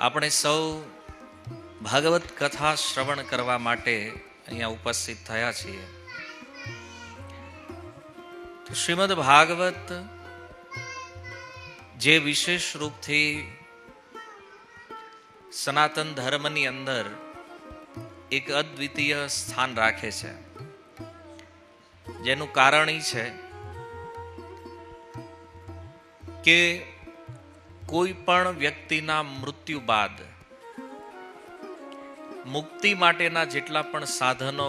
આપણે સૌ ભાગવત કથા શ્રવણ કરવા માટે અહીંયા ઉપસ્થિત થયા છીએ. શ્રીમદ ભાગવત જે વિશેષ રૂપથી સનાતન ધર્મની અંદર એક અદ્વિતીય સ્થાન રાખે છે, જેનું કારણ એ છે કે કોઈ પણ વ્યક્તિના મૃત્યુ બાદ મુક્તિ માટેના જેટલા પણ સાધનો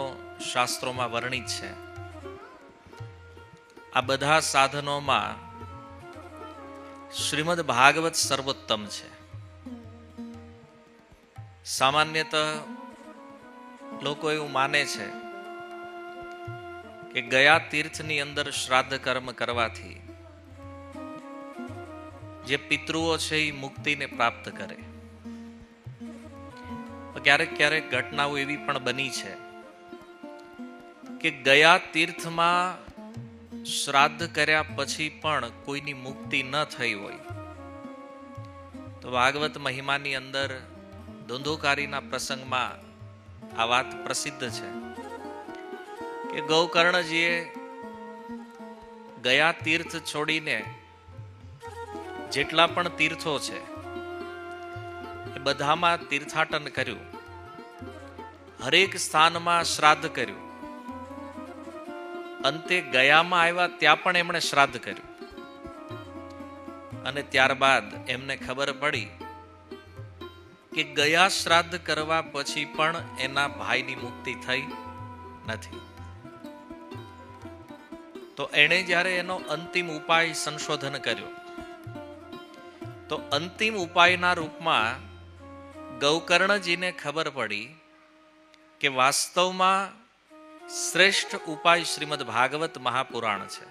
શાસ્ત્રોમાં વર્ણિત છે, આ બધા સાધનોમાં શ્રીમદ ભાગવત સર્વોત્તમ છે. સામાન્યતઃ લોકો એવું માને છે કે ગયા તીર્થની અંદર શ્રાદ્ધ કર્મ કરવાથી જે પિતૃઓ છે એ મુક્તિને પ્રાપ્ત કરે. ક્યારેક ક્યારેક ઘટનાઓ એવી પણ બની છે કે ગયા તીર્થમાં શ્રાદ્ધ કર્યા પછી પણ કોઈની મુક્તિ ન થઈ હોય તો ભાગવત મહિમાની અંદર ધુંધુકારીના પ્રસંગમાં આ વાત પ્રસિદ્ધ છે કે ગૌકર્ણજીએ ગયા તીર્થ છોડીને જેટલા પણ તીર્થો છે એ બધામાં તીર્થાટન કર્યું, હરેક સ્થાનમાં શ્રાદ્ધ કર્યું. અંતે ગયામાં આવ્યા ત્યાં પણ એમણે શ્રાદ્ધ કર્યું અને ત્યારબાદ એમને ખબર પડી કે ગયા શ્રાદ્ધ કરવા પછી પણ એના ભાઈની મુક્તિ થઈ નથી. તો એણે જ્યારે એનો અંતિમ ઉપાય સંશોધન કર્યો તો અંતિમ ઉપાયના રૂપમાં ગૌકર્ણજીને ખબર પડી કે વાસ્તવમાં શ્રેષ્ઠ ઉપાય શ્રીમદ ભાગવત મહાપુરાણ છે.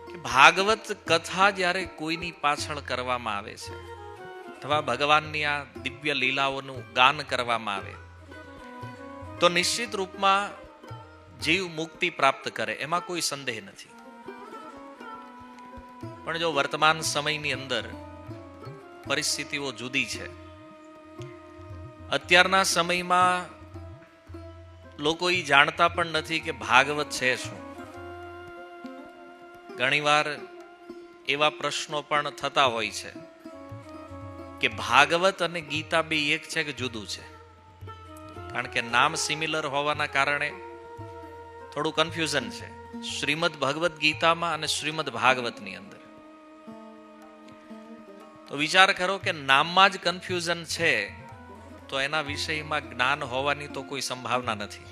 કે ભાગવત કથા જ્યારે કોઈની પાછળ કરવામાં આવે છે અથવા ભગવાનની આ દિવ્ય લીલાઓનું ગાન કરવામાં આવે તો નિશ્ચિત રૂપમાં જીવ મુક્તિ પ્રાપ્ત કરે, એમાં કોઈ સંદેહ નથી. પણ જો વર્તમાન સમયની અંદર પરિસ્થિતિઓ જુદી છે. અત્યારના સમયમાં લોકો એ જાણતા પણ નથી કે ભાગવત છે શું. ઘણીવાર એવા પ્રશ્નો પણ થતા હોય છે કે ભાગવત અને ગીતા બે એક છે કે જુદું છે. કારણ કે નામ સિમિલર હોવાના કારણે થોડું કન્ફ્યુઝન છે શ્રીમદ ભગવદ ગીતામાં અને શ્રીમદ ભાગવતની અંદર. તો વિચાર કરો કે નામમાં જ કન્ફ્યુઝન છે તો એના વિષયમાં જ્ઞાન હોવાની તો કોઈ સંભાવના નથી.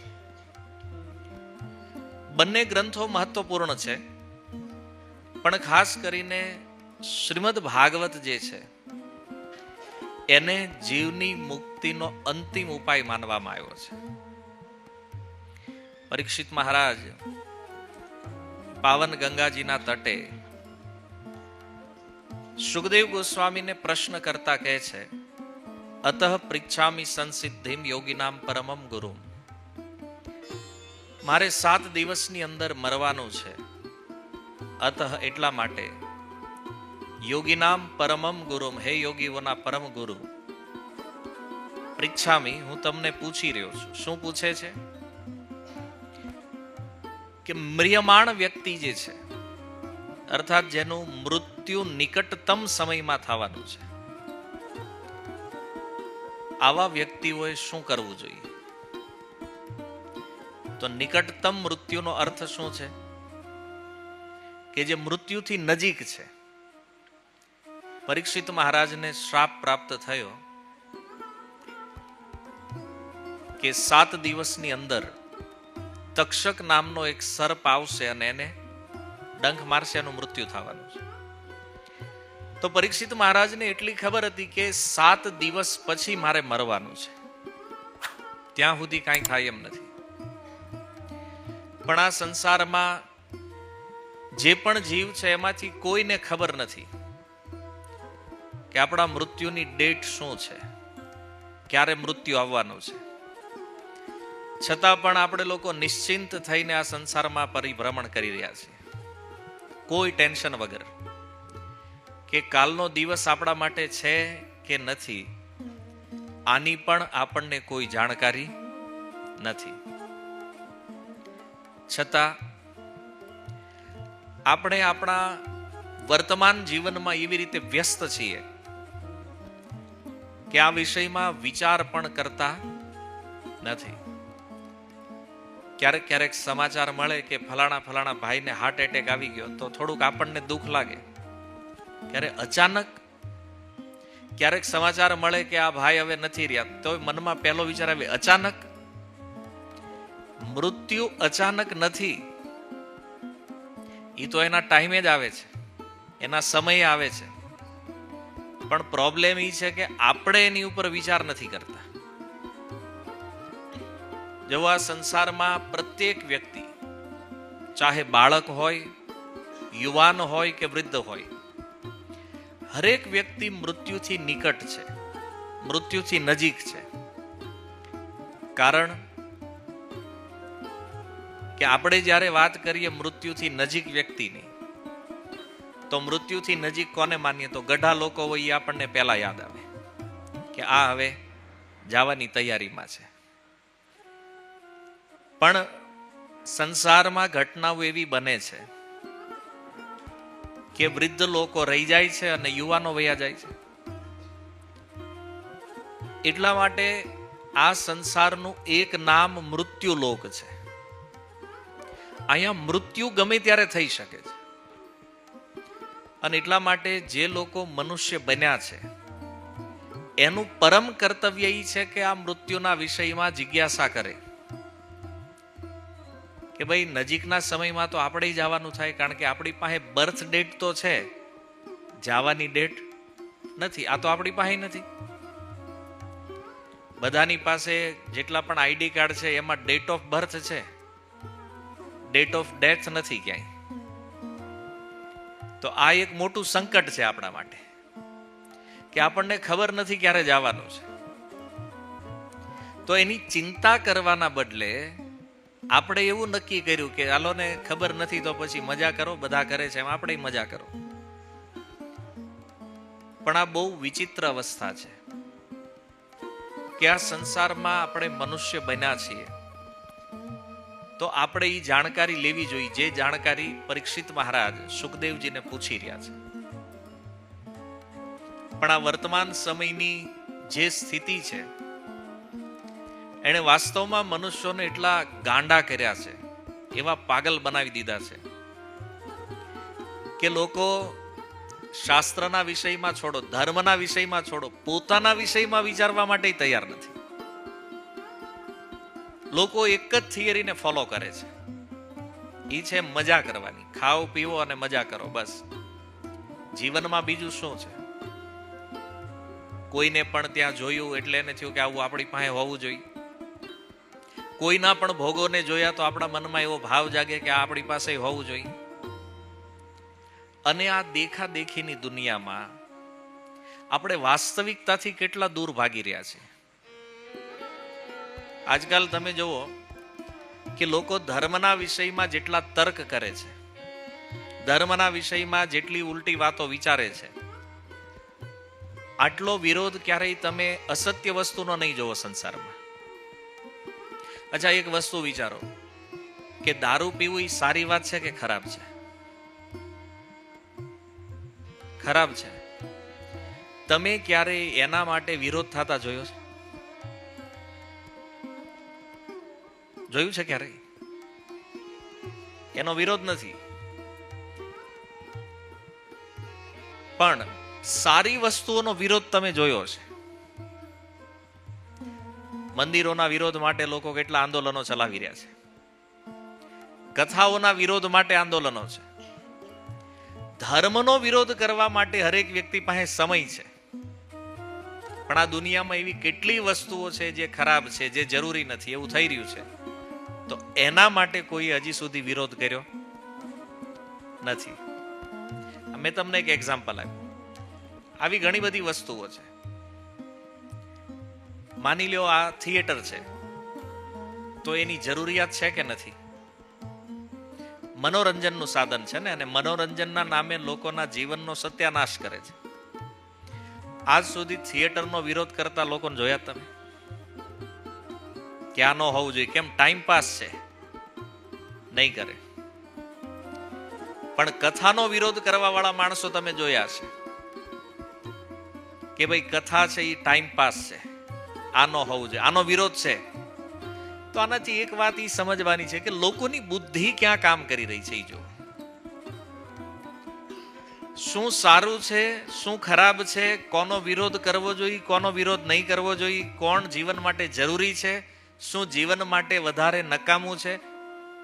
બંને ગ્રંથો મહત્વપૂર્ણ છે, પણ ખાસ કરીને શ્રીમદ ભાગવત જે છે એને જીવની મુક્તિનો અંતિમ ઉપાય માનવામાં આવ્યો છે. પરીક્ષિત મહારાજ પાવન ગંગાજીના તટે સુખદેવ ગોસ્વામીને પ્રશ્ન કરતા કહે છે, અતઃ પૃચ્છામિ સંસિદ્ધિમ યોગીનામ પરમમ ગુરુમ. મારે 7 દિવસની અંદર મરવાનું છે, અતઃ એટલા માટે યોગીનામ પરમમ ગુરુમ, હે યોગીઓના પરમ ગુરુ, પૃચ્છામિ, હું તમને પૂછી રહ્યો છું. શું પૂછે છે કે મ્રિયમાણ વ્યક્તિ જે છે, અર્થાત જેનું મૃત્યુ નિકટતમ સમયમાં થવાનું છે, આવા વ્યક્તિઓએ શું કરવું જોઈએ? તો નિકટતમ મૃત્યુનો અર્થ શું છે? કે જે મૃત્યુથી નજીક છે. પરીક્ષિત મહારાજને શ્રાપ પ્રાપ્ત થયો કે 7 દિવસની અંદર તક્ષક નામનો એક સર્પ આવશે અને એને ડંખ મારશે, એનું મૃત્યુ થવાનું છે. તો પરીક્ષિત મહારાજને એટલી ખબર હતી કે 7 દિવસ પછી મારે મરવાનું છે, ત્યાં સુધી કાંઈ થાય એમ નથી. પણ આ સંસારમાં જે પણ જીવ છે એમાંથી કોઈને ખબર નથી કે આપણા મૃત્યુની ડેટ શું છે, ક્યારે મૃત્યુ આવવાનું છે. છતાં પણ આપણે લોકો નિશ્ચિંત થઈને આ સંસારમાં પરિભ્રમણ કરી રહ્યા છીએ, કોઈ ટેન્શન વગર કે કાલનો દિવસ આપણા માટે છે કે નથી, આની પણ આપણને કોઈ જાણકારી નથી. છતાં આપણે આપણા વર્તમાન જીવનમાં એવી રીતે વ્યસ્ત છીએ કે આ વિષયમાં વિચાર પણ કરતા નથી. ક્યારેક ક્યારેક સમાચાર મળે કે ફલાણા ભાઈને હાર્ટ એટેક આવી ગયો તો થોડુંક આપણને દુઃખ લાગે. ક્યારે અચાનક ક્યારેક સમાચાર મળે કે આ ભાઈ હવે નથી રહ્યા, તો મનમાં પહેલો વિચાર આવે અચાનક. મૃત્યુ અચાનક નથી, એ તો એના ટાઈમે જ આવે છે, એના સમયે આવે છે. પણ પ્રોબ્લેમ એ છે કે આપણે એની ઉપર વિચાર નથી કરતા. જો આ સંસારમાં પ્રત્યેક વ્યક્તિ, ચાહે બાળક હોય, યુવાન હોય કે વૃદ્ધ હોય, હરેક વ્યક્તિ મૃત્યુથી નિકટ છે, મૃત્યુથી નજીક છે. કારણ કે આપણે જ્યારે વાત કરીએ મૃત્યુથી નજીક વ્યક્તિની, તો મૃત્યુથી નજીક કોને માનીએ? તો ગઢા લોકો હોય, એ આપણને પહેલા યાદ આવે કે આ હવે જવાની તૈયારીમાં છે. પણ સંસારમાં ઘટનાઓ એવી બને છે કે વૃદ્ધ લોકો રહી જાય છે અને યુવાનો વયા જાય છે. એટલા માટે આ સંસારનું એક નામ મૃત્યુલોક છે. અહીંયા મૃત્યુ ગમે ત્યારે થઈ શકે છે. અને એટલા માટે જે લોકો મનુષ્ય બન્યા છે એનું પરમ કર્તવ્ય એ છે કે આ મૃત્યુના વિષયમાં જિજ્ઞાસા કરે કે ભાઈ નજીકના સમયમાં તો આપણે જવાનું થાય, કારણ કે આપણી પાસે બર્થ ડેટ તો છે, જવાની ડેટ નથી. આ તો આપણી પાસે નથી. બધાની પાસે જેટલા પણ આઈડી કાર્ડ છે એમાં ડેટ ઓફ બર્થ છે, ડેટ ઓફ ડેથ નથી ક્યાંય. તો આ એક મોટું સંકટ છે આપણા માટે કે આપણને ખબર નથી ક્યારે જવાનું છે. તો એની ચિંતા કરવાના બદલે આપણે એવું નક્કી કર્યું કે હાલો ને ખબર નથી તો પછી મજા કરો, બધા કરે છે એમ આપણે મજા કરો. પણ આ બહુ વિચિત્ર અવસ્થા છે કે આ સંસારમાં આપણે મનુષ્ય બન્યા છીએ તો આપણે એ જાણકારી લેવી જોઈએ, જે જાણકારી પરીક્ષિત મહારાજ સુખદેવજીને પૂછી રહ્યા છે. પણ આ વર્તમાન સમયની જે સ્થિતિ છે એણે વાસ્તવમાં મનુષ્યોને એટલા ગાંડા કર્યા છે, એવા પાગલ બનાવી દીધા છે કે લોકો શાસ્ત્રના વિષયમાં છોડો, ધર્મના વિષયમાં છોડો, પોતાના વિષયમાં વિચારવા માટે તૈયાર નથી. લોકો એક જ થિયરીને ફોલો કરે છે, એ છે મજા કરવાની. ખાઓ પીવો અને મજા કરો, બસ. જીવનમાં બીજું શું છે? કોઈને પણ ત્યાં જોયું એટલે એને થયું કે આવું આપણી પાસે હોવું જોઈએ. કોઈના પણ ભોગોને જોયા તો આપણા મનમાં એવો ભાવ જાગે કે આ આપણી પાસે હોવું જોઈએ. અને આ દેખાદેખીની દુનિયામાં આપણે વાસ્તવિકતાથી કેટલા દૂર ભાગી રહ્યા છીએ. આજકાલ તમે જુઓ કે લોકો ધર્મના વિષયમાં જેટલા તર્ક કરે છે, ધર્મના વિષયમાં જેટલી ઉલટી વાતો વિચારે છે, આટલો વિરોધ ક્યારેય તમે અસત્ય વસ્તુનો નહીં જોવો સંસારમાં. અચ્છા, એક વસ્તુ વિચારો કે દારૂ પીવું એ સારી વાત છે કે ખરાબ છે? ખરાબ છે. તમે ક્યારે એના માટે વિરોધ થતા જોયો છે? જોયું છે ક્યારે? એનો વિરોધ નથી. પણ સારી વસ્તુઓનો વિરોધ તમે જોયો છે. મંદિરોના વિરોધ માટે લોકો કેટલા આંદોલનો ચલાવી રહ્યા છે. કથાઓના વિરોધ માટે આંદોલનો છે. ધર્મનો વિરોધ કરવા માટે હરેક વ્યક્તિ પાસે સમય છે. પણ આ દુનિયામાં એવી કેટલી વસ્તુઓ છે જે ખરાબ છે, જે જરૂરી નથી, એવું થઈ રહ્યું છે. તો એના માટે કોઈ હજી સુધી વિરોધ કર્યો નથી. મેં તમને એક એક્ઝામ્પલ આપ્યું. આવી ઘણી બધી વસ્તુઓ છે. માની લો આ થિયેટર છે, તો એની જરૂરિયાત છે કે નથી? મનોરંજનનું સાધન છે ને, અને મનોરંજનના નામે લોકોના જીવનનો સત્યાનાશ કરે છે. આજ સુધી થિયેટરનો વિરોધ કરતા લોકોને જોયા તમે? ક્યાં ન હોવું જોઈએ, કેમ? ટાઈમ પાસ છે, નહીં કરે. પણ કથાનો વિરોધ કરવા વાળા માણસો તમે જોયા છે કે ભાઈ કથા છે એ ટાઈમ પાસ છે, આ ન હોવું જોઈએ, આનો વિરોધ છે. તો આનાથી એક વાત એ સમજવાની છે કે લોકોની બુદ્ધિ ક્યાં કામ કરી રહી છે. એ જો શું સારું છે, શું ખરાબ છે, કોનો વિરોધ કરવો જોઈએ, કોનો વિરોધ નહીં કરવો જોઈએ, કોણ જીવન માટે જરૂરી છે, શું જીવન માટે વધારે નકામું છે,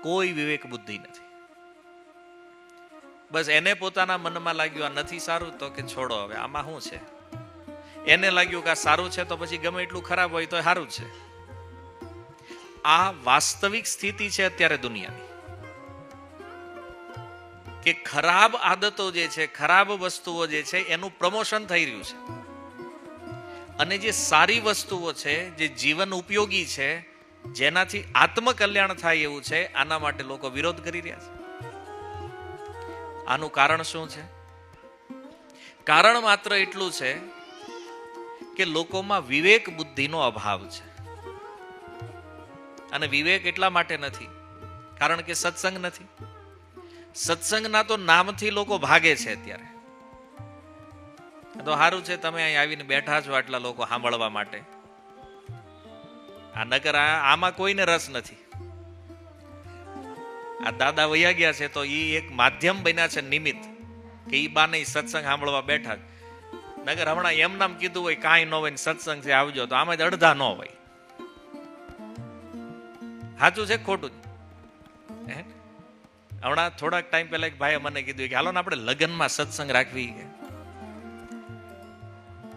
કોઈ વિવેક બુદ્ધિ નથી. બસ એને પોતાના મનમાં લાગ્યું આ નથી સારું તો કે છોડો હવે આમાં શું છે. એને લાગ્યું કે આ સારું છે તો પછી ગમે એટલું ખરાબ હોય તો સારું છે. આ વાસ્તવિક સ્થિતિ છે અત્યારે દુનિયાની, કે ખરાબ આદતો જે છે, ખરાબ વસ્તુઓ જે છે એનું પ્રમોશન થઈ રહ્યું છે, અને જે સારી વસ્તુઓ છે, જે જીવન ઉપયોગી છે, જેનાથી આત્મકલ્યાણ થાય એવું છે, આના માટે લોકો વિરોધ કરી રહ્યા છે. આનું કારણ શું છે? કારણ માત્ર એટલું છે કે લોકોમાં વિવેક બુદ્ધિનો અભાવ છે. અને વિવેક એટલા માટે નથી કારણ કે સત્સંગ નથી. સત્સંગના તો નામથી લોકો ભાગે છે અત્યારે. તો સારું છે તમે અહીં આવીને બેઠા છો આટલા લોકો સાંભળવા માટે. આ નકર આમાં કોઈને રસ નથી. આ દાદા વૈયા ગયા છે તો એ એક માધ્યમ બન્યા છે, નિમિત્ત, કે ઈ બાને સત્સંગ સાંભળવા બેઠા. નગર હમણાં એમ નામ કીધું હોય કાંઈ ન હોય સત્સંગ છે આવજો, તો આમાં જ અડધા ન હોય. સાચું છે ખોટું? હમણાં થોડાક ટાઈમ પહેલા એક ભાઈએ મને કીધું કે હાલો ને આપણે લગ્નમાં સત્સંગ રાખવી.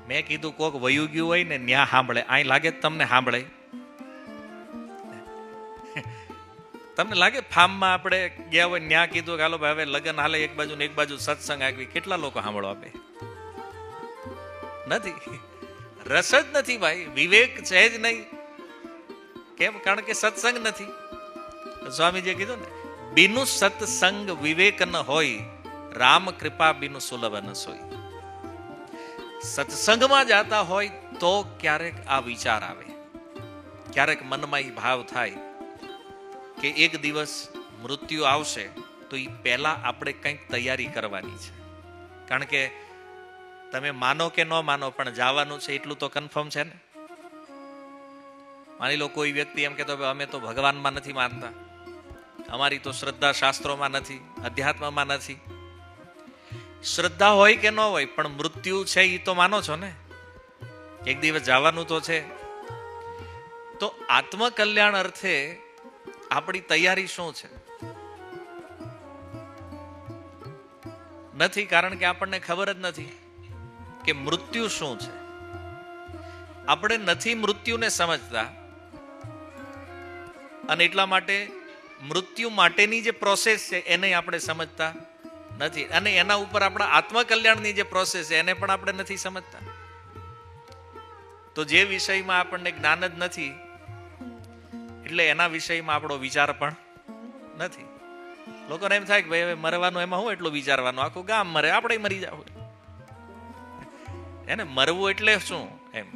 મેં કીધું કોક વયું ગયું હોય ને ન્યા સાંભળે, અહીં લાગે તમને સાંભળે? તમને લાગે ફાર્મમાં આપણે ગયા હોય ન્યા કીધું કે હાલો ભાઈ હવે લગ્ન હાલે એક બાજુ ને એક બાજુ સત્સંગ આગવી, કેટલા લોકો સાંભળવા આપે? નથી. રસ જ નથી ભાઈ, વિવેક છે જ નહીં. કેમ? કારણ કે સત્સંગ નથી. સ્વામીજીએ કીધું ને, બીનું સત્સંગ વિવેક ન હોય, રામ કૃપા બીનું સુલભ ન સોય. સત્સંગમાં જાતા હોય તો ક્યારેક આ વિચાર આવે, ક્યારેક મનમાં એ ભાવ થાય કે એક દિવસ મૃત્યુ આવશે તો એ પહેલા આપણે કંઈક તૈયારી કરવાની છે. કારણ કે તમે માનો કે ન માનો પણ જવાનું છે એટલું તો કન્ફર્મ છે ને. માની લો કોઈ વ્યક્તિ એમ કહેતો અમે તો ભગવાનમાં નથી માનતા, અમારી તો શ્રદ્ધા શાસ્ત્રોમાં નથી, અધ્યાત્મમાં નથી. શ્રદ્ધા હોય કે ન હોય પણ મૃત્યુ છે એ તો માનો છો ને, એક દિવસ જવાનું તો છે. તો આત્મકલ્યાણ અર્થે આપણી તૈયારી શું છે? નથી. કારણ કે આપણને ખબર જ નથી કે મૃત્યુ શું છે. આપણે નથી મૃત્યુને સમજતા, અને એટલા માટે મૃત્યુ માટેની જે પ્રોસેસ છે એને આપણે સમજતા નથી, અને એના ઉપર આપણા આત્મકલ્યાણની જે પ્રોસેસ છે એને પણ આપણે નથી સમજતા. તો જે વિષયમાં આપણને જ્ઞાન જ નથી એટલે એના વિષયમાં આપણો વિચાર પણ નથી. લોકોને એમ થાય કે ભાઈ હવે મરવાનું એમાં હું એટલું વિચારવાનું, આખું ગામ મરે આપણે મરી જાવ. એને મરવું એટલે શું એમ?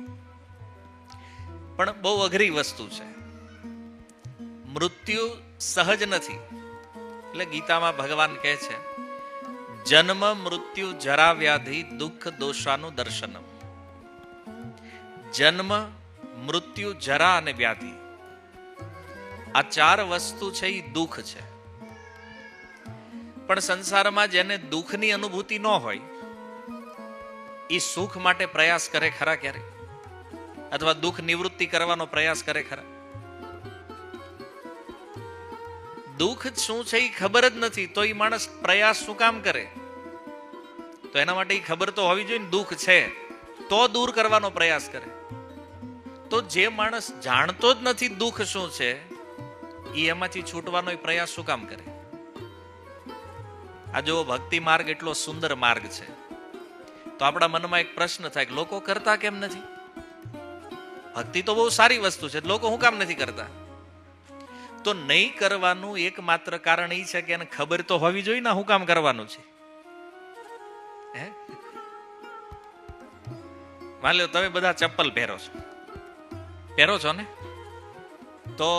પણ બહુ અઘરી વસ્તુ છે. મૃત્યુ સહજ નથી. એટલે ગીતામાં ભગવાન કહે છે, જન્મ મૃત્યુ જરા વ્યાધિ દુઃખ દોષાનું દર્શનમ. જન્મ, મૃત્યુ, જરા અને વ્યાધિ, આ ચાર વસ્તુ છે એ દુઃખ છે. પણ સંસારમાં જેને દુઃખની અનુભૂતિ ન હોય એ સુખ માટે પ્રયાસ કરે ખરા ક્યારે? અથવા દુઃખ નિવૃત્તિ કરવાનો પ્રયાસ કરે ખરા? દુઃખ શું છે એ ખબર જ નથી તો એ માણસ પ્રયાસ શું કામ કરે? તો એના માટે એ ખબર તો હોવી જોઈએ ને દુઃખ છે તો દૂર કરવાનો પ્રયાસ કરે. તો જે માણસ જાણતો જ નથી દુઃખ શું છે એ એમાંથી છૂટવાનો પ્રયાસ શું કામ કરે? આ જો ભક્તિ માર્ગ એટલો સુંદર માર્ગ છે તો આપણા મનમાં એક પ્રશ્ન થાય કે લોકો કરતા કેમ નથી? ભક્તિ તો બહુ સારી વસ્તુ છે, લોકો શું કામ નથી કરતા? તો નહીં કરવાનું એકમાત્ર કારણ એ છે કે એને ખબર તો હોવી જોઈએ ને શું કામ કરવાનું છે. માની લો તમે બધા ચપ્પલ પહેરો છો ને, તો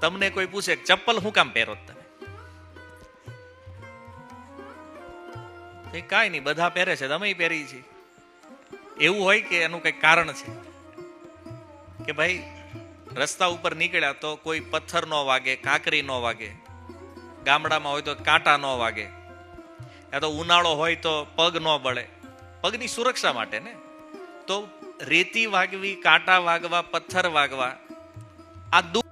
તમને કોઈ પૂછે ચપ્પલ શું કામ પહેરો તમે? કાંઈ નહીં, બધા પહેરે છે, તમે પહેરી છે. એવું હોય કે એનું કઈ કારણ છે કે ભાઈ રસ્તા ઉપર નીકળ્યા તો કોઈ પથ્થર ન વાગે, કાંકરી ન વાગે, ગામડામાં હોય તો કાંટા ન વાગે, યા તો ઉનાળો હોય તો પગ ન બળે, પગની સુરક્ષા માટે ને. તો રેતી વાગવી, કાંટા વાગવા, પથ્થર વાગવા, આ દુઃખ